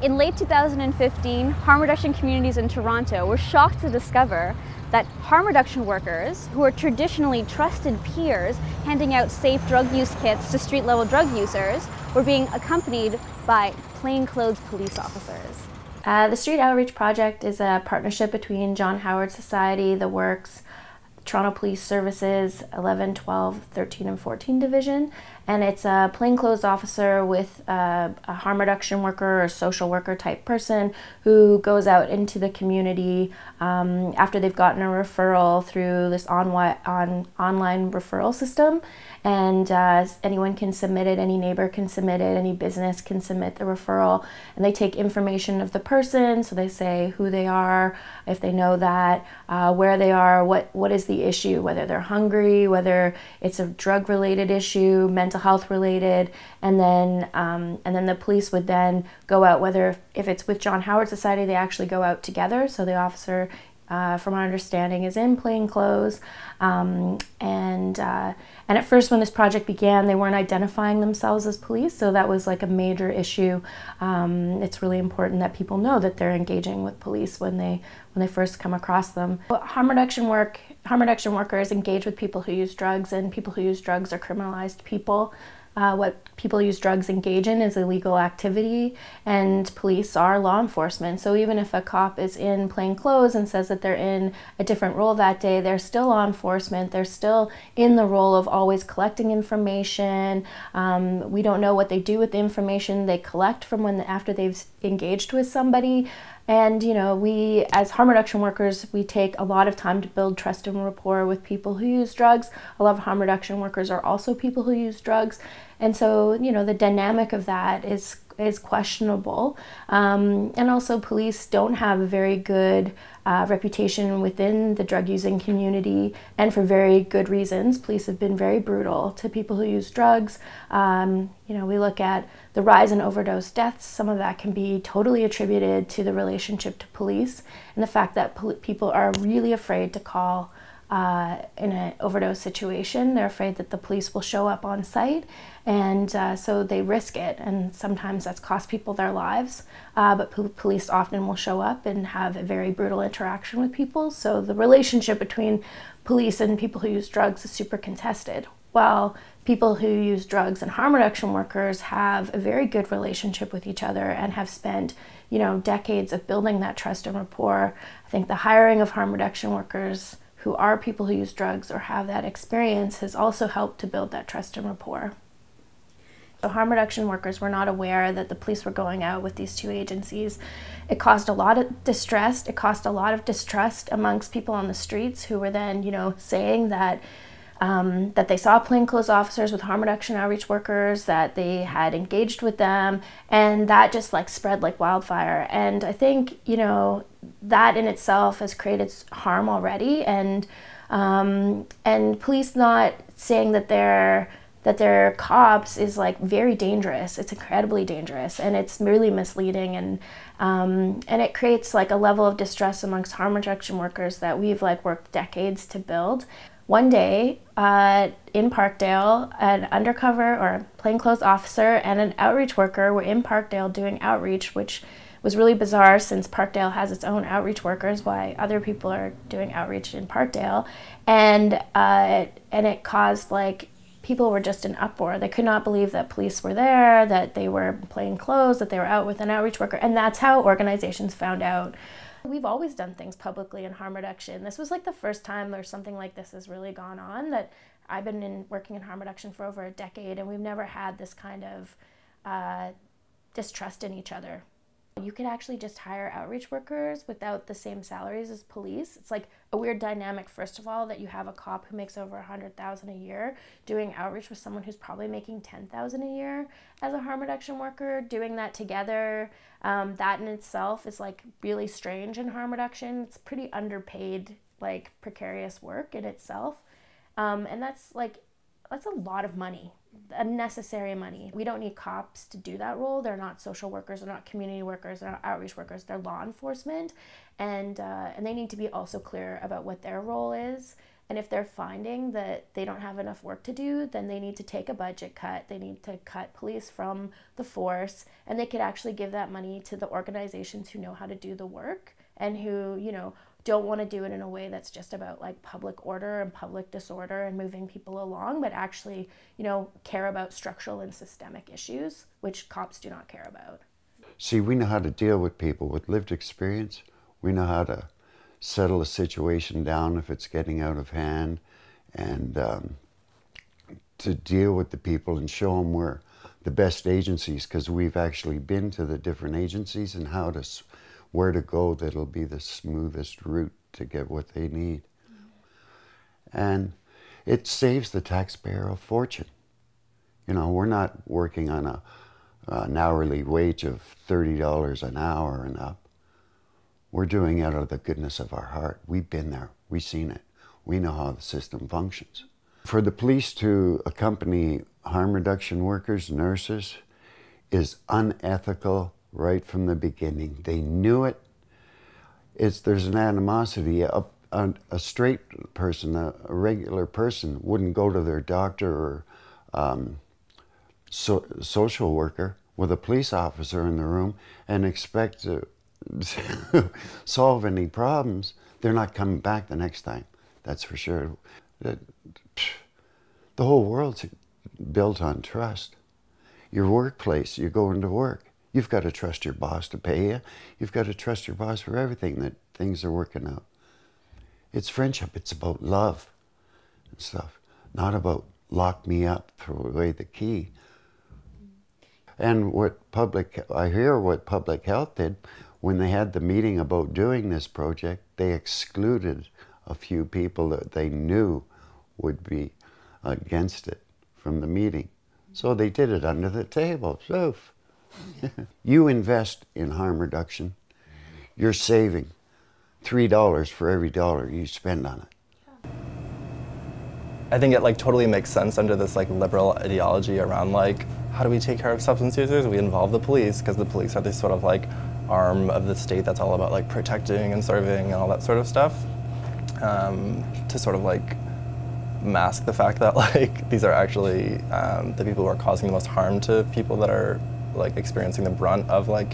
In late 2015, harm reduction communities in Toronto were shocked to discover that harm reduction workers, who are traditionally trusted peers handing out safe drug use kits to street-level drug users, were being accompanied by plainclothes police officers. The Street Outreach Project is a partnership between John Howard Society, The Works, Toronto Police Services 11, 12, 13, and 14 Division, and it's a plainclothes officer with a harm reduction worker or social worker type person who goes out into the community after they've gotten a referral through this online referral system, and anyone can submit it, any neighbor can submit it, any business can submit the referral, and they take information of the person, so they say who they are, if they know that, where they are, what is the issue, whether they're hungry, whether it's a drug-related issue, mental health related, and then the police would then go out, whether if it's with John Howard Society, they actually go out together, so the officer, from our understanding, is in plain clothes, and at first when this project began, they weren't identifying themselves as police, so that was like a major issue. It's really important that people know that they're engaging with police when they first come across them. Harm reduction workers engage with people who use drugs, and people who use drugs are criminalized people. What people who use drugs engage in is illegal activity, and police are law enforcement. So even if a cop is in plain clothes and says that they're in a different role that day, they're still law enforcement. They're still in the role of always collecting information. We don't know what they do with the information they collect from after they've engaged with somebody. And you know, we as harm reduction workers, we take a lot of time to build trust and rapport with people who use drugs. A lot of harm reduction workers are also people who use drugs, and so you know the dynamic of that is questionable. And also, police don't have a very good reputation within the drug using community, and for very good reasons. Police have been very brutal to people who use drugs. You know, we look at the rise in overdose deaths. Some of that can be totally attributed to the relationship to police and the fact that people are really afraid to call in an overdose situation. They're afraid that the police will show up on site, and so they risk it, and sometimes that's cost people their lives, but police often will show up and have a very brutal interaction with people. So the relationship between police and people who use drugs is super contested, while people who use drugs and harm reduction workers have a very good relationship with each other and have spent, you know, decades of building that trust and rapport. I think the hiring of harm reduction workers who are people who use drugs or have that experience has also helped to build that trust and rapport. So harm reduction workers were not aware that the police were going out with these two agencies. It caused a lot of distress. It caused a lot of distrust amongst people on the streets who were then, you know, saying that that they saw plainclothes officers with harm reduction outreach workers, that they had engaged with them, and that just like spread like wildfire. And I think, you know, that in itself has created harm already, and police not saying that they're cops is like very dangerous. It's incredibly dangerous, and it's really misleading, and it creates like a level of distress amongst harm reduction workers that we've like worked decades to build. One day in Parkdale, an undercover or plainclothes officer and an outreach worker were in Parkdale doing outreach, which was really bizarre since Parkdale has its own outreach workers, why other people are doing outreach in Parkdale, and it caused like, people were just in uproar. They could not believe that police were there, that they were plain clothes, that they were out with an outreach worker, and that's how organizations found out. We've always done things publicly in harm reduction. This was like the first time there's something like this has really gone on. That I've been working in harm reduction for over a decade, and we've never had this kind of distrust in each other. You could actually just hire outreach workers without the same salaries as police. It's like a weird dynamic, first of all, that you have a cop who makes over $100,000 a year doing outreach with someone who's probably making $10,000 a year as a harm reduction worker, doing that together. That in itself is like really strange in harm reduction. It's pretty underpaid, like precarious work in itself. And that's a lot of money. Unnecessary money. We don't need cops to do that role. They're not social workers, they're not community workers, they're not outreach workers, they're law enforcement, and they need to be also clear about what their role is And if they're finding that they don't have enough work to do, then they need to take a budget cut. They need to cut police from the force, and they could actually give that money to the organizations who know how to do the work and who, you know, don't want to do it in a way that's just about like public order and public disorder and moving people along, but actually, you know, care about structural and systemic issues, which cops do not care about. See, we know how to deal with people with lived experience. We know how to settle a situation down if it's getting out of hand, and to deal with the people and show them we're the best agencies, because we've actually been to the different agencies and where to go that'll be the smoothest route to get what they need. And it saves the taxpayer a fortune. You know, we're not working on an hourly wage of $30 an hour and up. We're doing it out of the goodness of our heart. We've been there. We've seen it. We know how the system functions. For the police to accompany harm reduction workers, nurses, is unethical right from the beginning. They knew it. There's an animosity. A straight person, a regular person, wouldn't go to their doctor or social worker with a police officer in the room and expect to solve any problems. They're not coming back the next time, that's for sure. The whole world's built on trust. Your workplace, you go into work, you've got to trust your boss to pay you. You've got to trust your boss for everything, that things are working out. It's friendship, it's about love and stuff, not about lock me up, throw away the key. And I hear what public health did, when they had the meeting about doing this project, they excluded a few people that they knew would be against it from the meeting. So they did it under the table. Oof. You invest in harm reduction, you're saving $3 for every dollar you spend on it. I think it like totally makes sense under this like liberal ideology around like, how do we take care of substance users? We involve the police, because the police are this sort of like arm of the state that's all about like protecting and serving and all that sort of stuff, to sort of like mask the fact that like these are actually the people who are causing the most harm to people that are like experiencing the brunt of like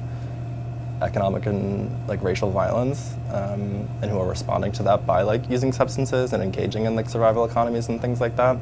economic and like racial violence, and who are responding to that by like using substances and engaging in like survival economies and things like that.